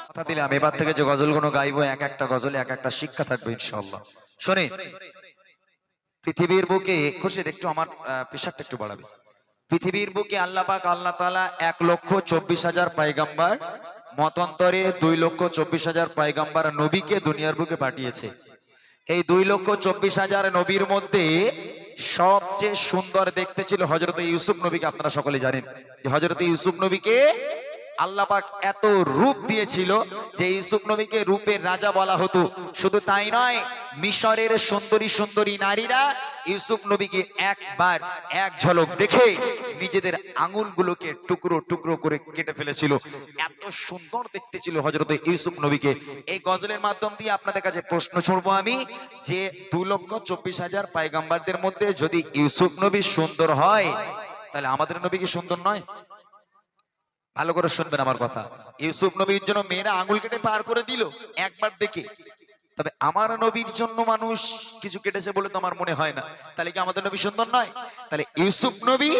কথা দিলাম এবার থেকে যে গজলগুলো গাইবো এক একটা গজলে এক একটা শিক্ষা থাকবে ইনশাআল্লাহ। শুনে পৃথিবীর বুকে খুশিদ একটু আমার পেশারটা একটু বাড়াবে। পৃথিবীর বুকে আল্লাহ পাক আল্লাহ তাআলা 1,24,000 পয়গম্বর মতান্তরে 2,24,000 পয়গম্বর নবীকে দুনিয়ার বুকে পাঠিয়েছে। এই 2,24,000 নবীর মধ্যে সবচেয়ে সুন্দর দেখতে ছিল হযরত ইউসুফ নবীকে। আপনারা সকলে জানেন যে হযরত ইউসুফ নবীকে আল্লাহ পাক এত রূপ দিয়েছিল যে ইউসুফ নবীকে রূপের রাজা বলা হতো। শুধু তাই নয়, মিশরের সুন্দরী সুন্দরী নারীরা ইউসুফ নবীকে একবার এক ঝলক দেখে নিজেদের আঙ্গুলগুলোকে টুকরো টুকরো করে কেটে ফেলেছিল। এত সুন্দর দেখতে ছিল হযরত ইউসুফ নবীকে। এই গজলের মাধ্যম দিয়ে আপনাদের কাছে প্রশ্ন ছড়বো আমি যে 2,24,000 পয়গম্বরদের মধ্যে যদি ইউসুফ নবী সুন্দর হয় তাহলে আমাদের নবী কি সুন্দর নয়? ভালো করে শুনবেন আমার কথা। ইউসুফ নবীর জন্য মেয়েরা আঙুল কেটে পার করে দিল একবার দেখে, তবে আমার নবীর জন্য মানুষ কিছু কেটেছে বলে তো আমার মনে হয় না। তাহলে কি আমাদের নবী সুন্দর নয়? তাহলে ইউসুফ নবী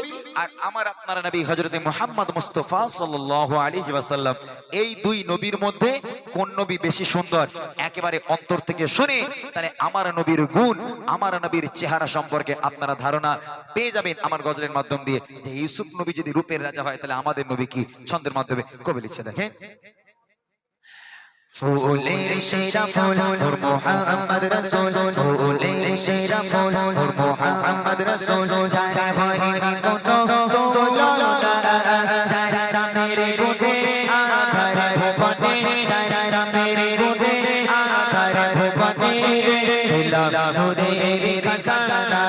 আর আমার আপনার নবী হযরতে মুহাম্মদ মুস্তাফা সাল্লাল্লাহু আলাইহি ওয়াসাল্লাম, এই দুই নবীর মধ্যে কোন নবী বেশি সুন্দর একেবারে অন্তর থেকে শুনে তাহলে আমার নবীর গুণ, আমার নবীর চেহারা সম্পর্কে আপনারা ধারণা পেয়ে যাবেন আমার গজলের মাধ্যম দিয়ে। যে ইউসুফ নবী যদি রূপের রাজা হয় তাহলে আমাদের নবী কি? ছন্দের মাধ্যমে কবি লিখছে, দেখেন। ফুলের সেরা ফুল নূর মুহাম্মদ রাসূল, ফুলের সেরা ফুল নূর মুহাম্মদ রাসূল, যায় হয়নি কোনো তুলনা, যায় মেরে গুণে আধার ভুবনে, যায় মেরে গুণে আধার ভুবনে, দিলাম নূরের খাজানা,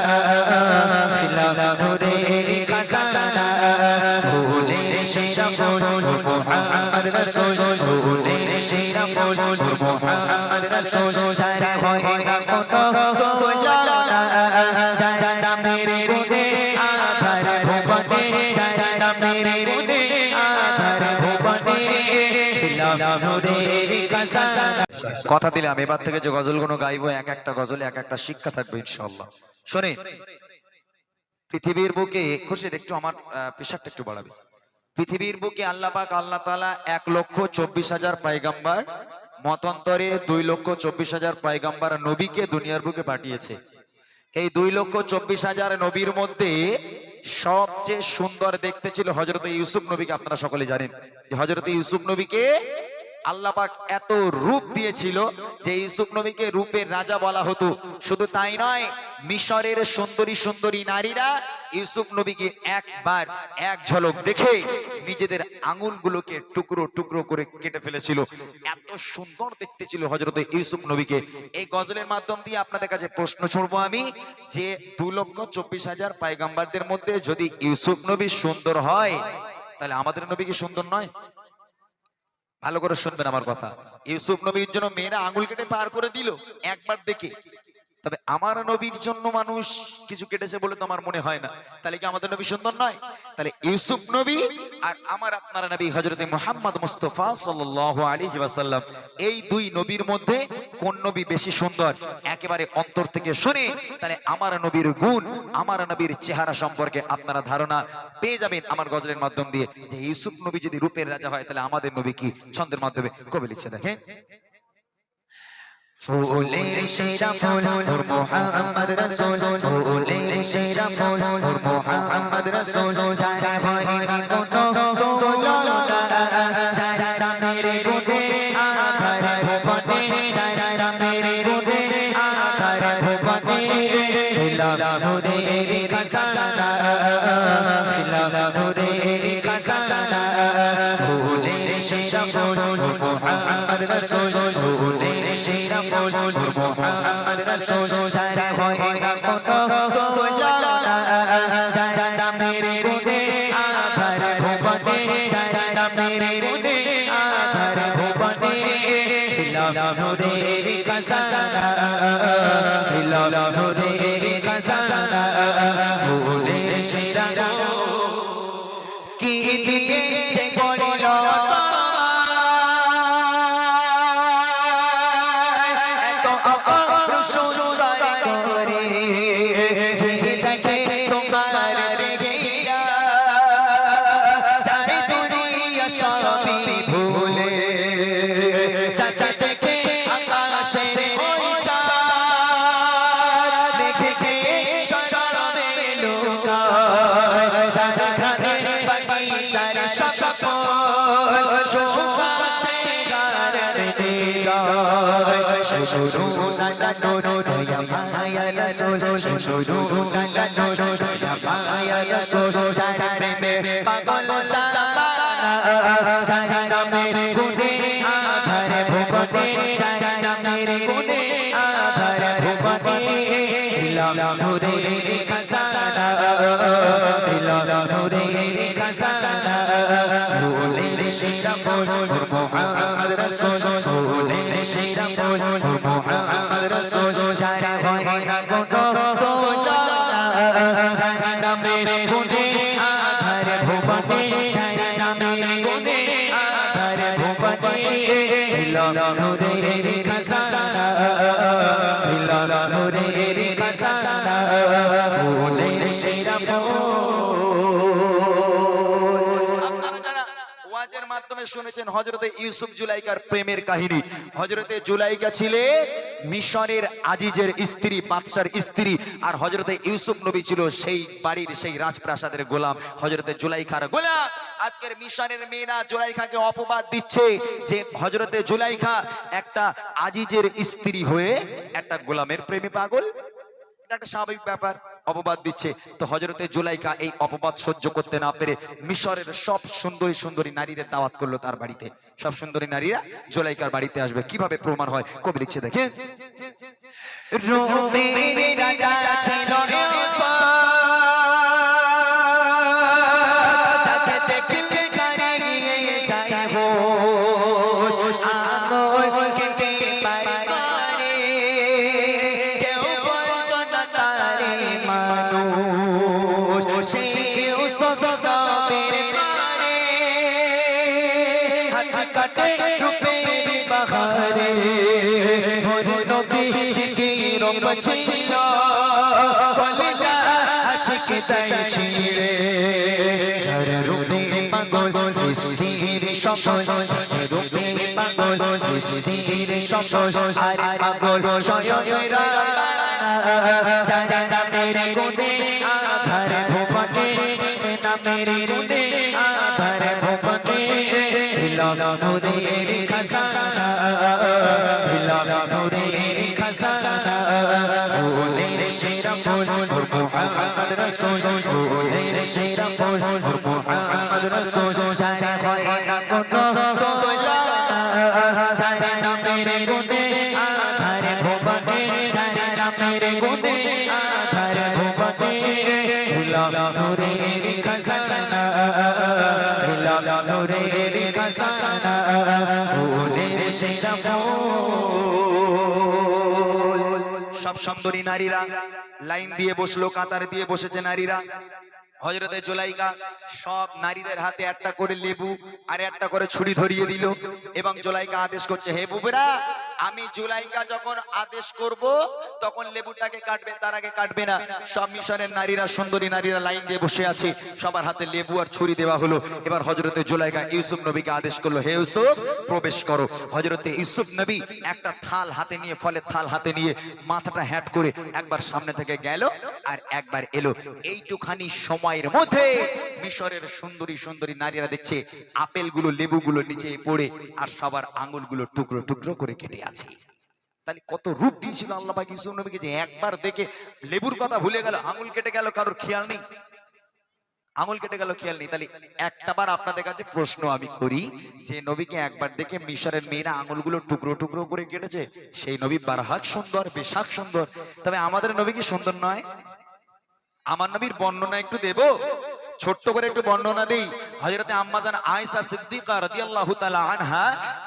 দিলাম নূরের খাজানা। ফুলের সেরা ফুল নূর মুহাম্মদ রাসূল, ফুলের সেরা ফুল নূর মুহাম্মদ রাসূল, যায় হয়নি কোনো তুলনা, যায় মেরে গুণে আধার ভুবনে, যায় মেরে গুণে আধার ভুবনে, দিলাম নূরের খাজানা। কথা দিলাম এবার থেকে যে গজলগুলো গাইবো এক একটা গজলে এক একটা শিক্ষা থাকবে ইনশাআল্লাহ। শুনে পৃথিবীর বুকে খুশিদ একটু আমার পেশারটা একটু বাড়াবে। পৃথিবীর বুকে আল্লাহ পাক আল্লাহ তাআলা 1,24,000 পয়গম্বর মতান্তরে 2,24,000 পয়গম্বর নবীকে দুনিয়ার বুকে পাঠিয়েছে। এই 2,24,000 নবীর মধ্যে সবচেয়ে সুন্দর দেখতে ছিল হযরত ইউসুফ নবীকে। আপনারা সকলে জানেন যে হযরত ইউসুফ নবীকে আল্লাহ পাক এত রূপ দিয়েছিল যে ইউসুফ নবীকে রূপের রাজা বলা হতো। শুধু তাই নয়, মিশরের সুন্দরী সুন্দরী নারীরা ইউসুফ নবীকে একবার এক ঝলক দেখে নিজেদের আঙ্গুলগুলোকে টুকরো টুকরো করে কেটে ফেলেছিল। এত সুন্দর দেখতে ছিল হযরত ইউসুফ নবীকে। এই গজলের মাধ্যম দিয়ে আপনাদের কাছে প্রশ্ন ছড়বো আমি যে 2,24,000 পয়গম্বরদের মধ্যে যদি ইউসুফ নবী সুন্দর হয় তাহলে আমাদের নবী কি সুন্দর নয়? ভালো করে শুনবেন আমার কথা। ইউসুফ নবীর জন্য মেয়েরা আঙুল কেটে পার করে দিল একবার দেখে, তবে আমার নবীর জন্য মানুষ কিছু কেটেছে বলে তো আমার মনে হয় না। তাহলে কি আমাদের নবী সুন্দর নয়? তাহলে ইউসুফ নবী আর আমার আপনার নবী হযরতে মুহাম্মদ মুস্তাফা সাল্লাল্লাহু আলাইহি ওয়াসাল্লাম, এই দুই নবীর মধ্যে কোন নবী বেশি সুন্দর একেবারে অন্তর থেকে শুনে তাহলে আমার নবীর গুণ, আমার নবীর চেহারা সম্পর্কে আপনারা ধারণা পেয়ে যাবেন আমার গজলের মাধ্যম দিয়ে। যে ইউসুফ নবী যদি রূপের রাজা হয় তাহলে আমাদের নবী কি? ছন্দের মাধ্যমে কবি লিখছে, দেখেন। ফুলের সেরা ফুল নূর মুহাম্মদ রাসূল, ফুলের সেরা ফুল নূর মুহাম্মদ রাসূল, যায় হয়নি কোনো তুলনা, যায় মেরে গুণে আধার ভুবনে, যায় মেরে গুণে আধার ভুবনে, দিলাম নূরের খাজানা, দিলাম নূরের খাজানা। ফুলের সেরা ফুল নূর মুহাম্মদ রাসূল, ফুলের সেরা ফুল নূর মুহাম্মদ রাসূল, যায় হয়নি কোনো তুলনা, যায় মেরে গুণে আধার ভুবনে, যায় মেরে গুণে আধার ভুবনে, দিলাম নূরের খাজানা, দিলাম নূরের খাজানা। ফুলের সেরা কি দিয়ে যে গড়ল এত অপূর্ব সুন্দর করে, যে দেখে তোমার চেহারা চাই দুনিয়া সব সফল সুবাসে গারে যায় শুরু না দয়া মায়া রাসূল শুরু না দয়া মায়া রাসূল যায় প্রেমে পাগল সাবানা যায় নামের গুণে আধার ভুবনে যায় নামের গুণে আধার ভুবনে দিলাম নূরের খাজানা দিলাম নূরের খাজানা ফুলের শেষা ফুল মুহাম্মদ রাসূল ফুলের শেষা ফুল মুহাম্মদ রাসূল যায় হয় না কোনো তুলনা যায় নামের গুণে আধার ভুবনে যায় নামের গুণে আধার ভুবনে দিলাম নূরের খাজানা দিলাম নূরের খাজানা ফুলের শেষা ওয়াজের মাধ্যমে শুনেছেন হযরতে ইউসুফ জুলাইকার প্রেমের কাহিনী। হযরতে জুলাইকা ছিলেন মিশরের আজিজের স্ত্রী, বাদশার স্ত্রী, আর হযরতে ইউসুফ নবী ছিল সেই বাড়ির সেই রাজপ্রাসাদের গোলাম, হযরতে জুলাইখার গোলাম। আজকের মিশরের মেয়েরা জুলাইখাকে অপবাদ দিচ্ছে যে হযরতে জুলাইখা একটা আজিজের স্ত্রী হয়ে একটা গোলামের প্রেমে পাগল। একটা স্বাভাবিক ব্যাপার, অপবাদ দিচ্ছে। তো হযরতে জুলাইখা এই অপবাদ সহ্য করতে না পেরে মিশরের সব সুন্দরী সুন্দরী নারীদের দাওয়াত করলো তার বাড়িতে। সব সুন্দরী নারীরা জুলাইখার বাড়িতে আসবে। কিভাবে প্রমাণ হয় কবি লিখছে দেখেন। রোমের রাজা ছিল ইউসুফ, যাকে দেখলে গাড়িয়ে যায় হোশ, আঙুল কেটে পায় করে কেউ বলতো না তারে মানুষ। সেই ইউসুফ নবীর পারে হাত কাটে রূপের বাহারে নবীজির রূপ ছিল কলিজা আশিক তাই ছিঁড়ে যার রূপে পাগল সৃষ্টির সকল, যার রূপে পাগল সৃষ্টির সকল, আর পাগল স্বয়ং রাব্বানা যার নামের গুণে আধার ভুবনে, যে নামের গুণে আধার ভুবনে দিলাম নূরের খাজানা দিলাম নূরের খাজানা ফুলের শেষা ফুল মুহাম্মদ রাসূল ফুলের শেষা ফুল মুহাম্মদ রাসূল যায় হয় না কোনো তুলনা যায় নামের গুণে আধার ভুবনে যায় নামের গুণে আধার ভুবনে দিলাম নূরের খাজানা দিলাম নূরের খাজানা ফুলের শেষা ফুল। সব সুন্দরী নারীরা লাইন দিয়ে বসলো, কাতার দিয়ে বসেছে নারীরা। হযরতে জুলাইখা সব নারীদের হাতে একটা করে লেবু আর একটা করে ছুরি ধরিয়ে দিল এবং জুলাইখা আদেশ করছে, হে বুবেরা, আমি জুলাইখা যখন আদেশ করব তখন লেবুটাকে কাটবে, তার আগে কাটবে না। সব মিশরের নারীরা, সুন্দরী নারীরা লাইন দিয়ে বসে আছে, সবার হাতে লেবু আর ছুরি দেওয়া হলো। এবার হযরতে জুলাইখা ইউসুফ নবীকে আদেশ করলো, হে ইউসুফ প্রবেশ করো। হযরতে ইউসুফ নবী একটা থাল হাতে নিয়ে, ফলের থাল হাতে নিয়ে মাথাটা হ্যাট করে একবার সামনে থেকে গেল আর একবার এলো। এইটুখানি সময়ের মধ্যে মিশরের সুন্দরী সুন্দরী নারীরা দেখছে আপেলগুলো লেবুগুলো নিচে পড়ে আর সবার আঙুলগুলো টুকরো টুকরো করে কেটে আছে। তাহলে কত রূপ দিয়েছিল আল্লাহ পাক ইউসুফ নবীকে যে একবার দেখে লেবুর কথা ভুলে গেল, আঙুল কেটে গেল, কারোর খেয়াল নেই, আঙুল কেটে গেল খেয়াল নেই। তাহলে একটাবার আপনাদের কাছে প্রশ্ন আমি করি, যে নবীকে একবার দেখে মিশরের মেয়েরা আঙুলগুলো টুকরো টুকরো করে কেটেছে, সেই নবী বারহাক সুন্দর, বেশাক সুন্দর, তবে আমাদের নবী কি সুন্দর নয়? আমার নবীর বর্ণনা একটু দেব, ছোট্ট করে একটু বর্ণনা দেই। হযরতে আম্মাজান আয়েশা সিদ্দিকা রাদিয়াল্লাহু তাআলা আনহা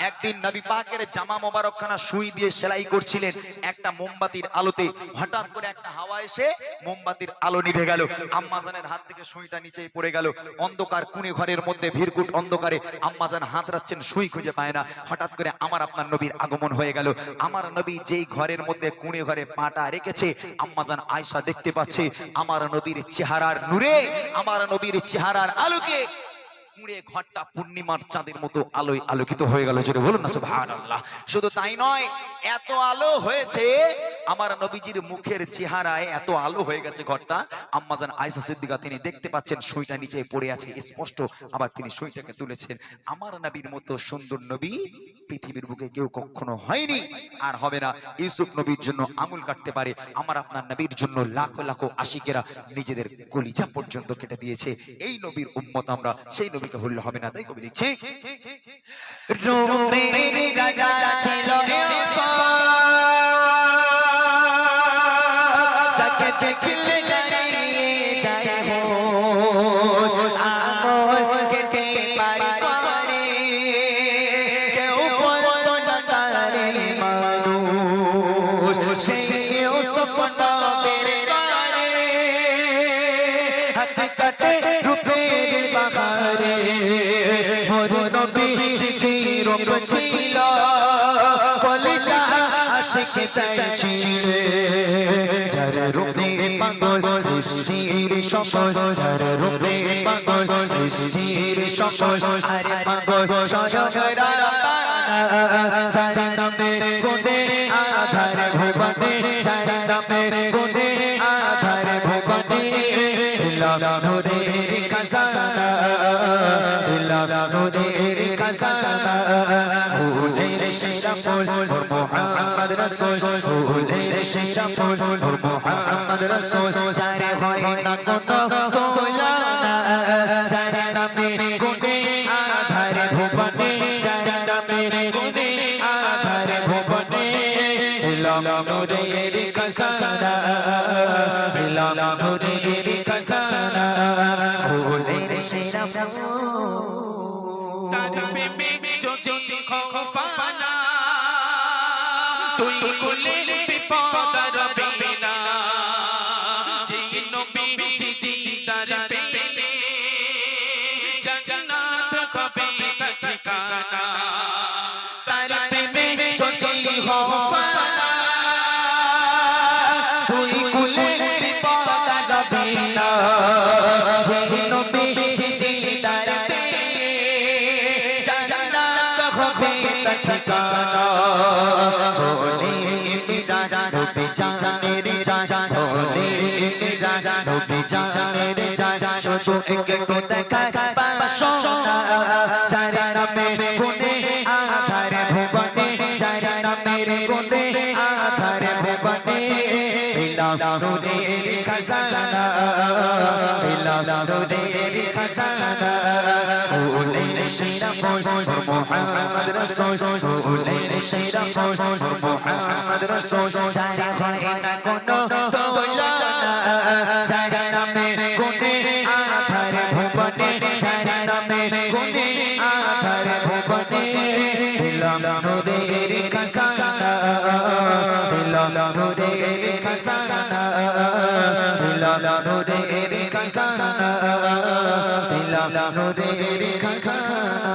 একদিন নবী পাকের জামা মোবারকখানা সুই দিয়ে সেলাই করছিলেন একটা মোমবাতির আলোতে। হঠাৎ করে একটা হাওয়া এসে মোমবাতির আলো নিভে গেল, আম্মাজানের হাত থেকে সুইটা নিচে পড়ে গেল। অন্ধকার কোণে ঘরের মধ্যে ভিড়কুট অন্ধকারে আম্মাজান হাত রাখছেন, সুই খুঁজে পায় না। হঠাৎ করে আমার আপনার নবীর আগমন হয়ে গেল। আমার নবী যেই ঘরের মধ্যে কোণে ঘরে পাটা রেখেছে, আম্মাজান আয়েশা দেখতে পাচ্ছে আমার নবীর চেহারার নূরে, আমার নবীর চেহারার আলোকে পুড়ে ঘরটা পূর্ণিমার চাঁদের মতো আলোয় আলোকিত হয়ে গেল। জোরে বলুন না সুবহানাল্লাহ। শুধু তাই নয়, এত আলো হয়েছে আমার নবীজির মুখের চেহারায়, এত আলো হয়ে গেছে ঘরটা। আম্মাজান আয়েশা সিদ্দিকা তিনি দেখতে পাচ্ছেন সুইটা নিচে পড়ে আছে স্পষ্ট, আবার তিনি সুইটাকে তুলেছেন। আমার নবীর মতো সুন্দর নবী পৃথিবীর বুকে কেউ কখনো হয়নি আর হবে না। ইউসুফ নবীর জন্য আঙুল কাটতে পারে, আমার আপনার নবীর জন্য লাখো লাখো আশিকেরা নিজেদের কলিজা পর্যন্ত কেটে দিয়েছে। এই নবীর উম্মত আমরা, সেই নবীকে ভুললে হবে না। তাই কবি লিখছে, রূপের রাজা ছিল ইউসুফ, যাকে দেখলে গায়ে যায় হোশ, আঙুল কেটে পারি করে কেউ বলতো না তারে মানুষ। সেই ইউসুফ নবীর করে হাত কাটে রূপের বাহারে, মোর নবীজির রূপ ছিল কলিজা আশিক তাই ছিলে, যার রূপে পাগল সৃষ্টির সকল, যার রূপে পাগল সৃষ্টির সকল, আরে পাগল স্বয়ং রাব্বানা, যার নামের গুণে আধার ভুবনে, যার নামের গুণে আধার ভুবনে, দিলাম নূরের খাজানা, দিলাম নূরের খাজানা, ফুলের সেরা ফুল নূর মুহাম্মদ রাসূল, ফুলের সেরা ফুল নূর মুহাম্মদ রাসূল, যার হয় না কোনো তুলনা, যার নামের গুণে আধার ভুবনে, যার নামের গুণে আধার ভুবনে, দিলাম নূরের খাজানা, দিলাম নূরের খাজানা, ফুলের সেরা ফুল। তার প্রেমে যদি খফানা তুই কোলে বিপদ রবে না, যে নবী তার প্রেমে জান্নাত হবে তার ঠিকানা। তার প্রেমে যদি খফানা তুই কোলে বিপদ রবে না, যে নবী তার প্রেমে জান্নাত হবে তার ঠিকানা। বলে মেরা নবী জানের জান, বলে মেরা নবী জানের জান, শুধু একটু দেখার বাসনা, যার নামের গুণে আধার ভুবনে, যার নামের গুণে আধার ভুবনে, দিলাম নূরের খাজানা, দিলাম নূরের খাজানা, ফুলের সেরা ফুল নূর মুহাম্মদ রাসূল, ফুলের সেরা ফুল নূর মুহাম্মদ রাসূল, যার হয় না কোনো তুলনা, যার নামের গুণে আধার ভুবনে, যার নামের গুণে আধার ভুবনে, দিলাম নূরের খাজানা, দিলাম নূরের খাজানা, দিলাম নূরের খাজানা, দিলাম নূরের খাজানা।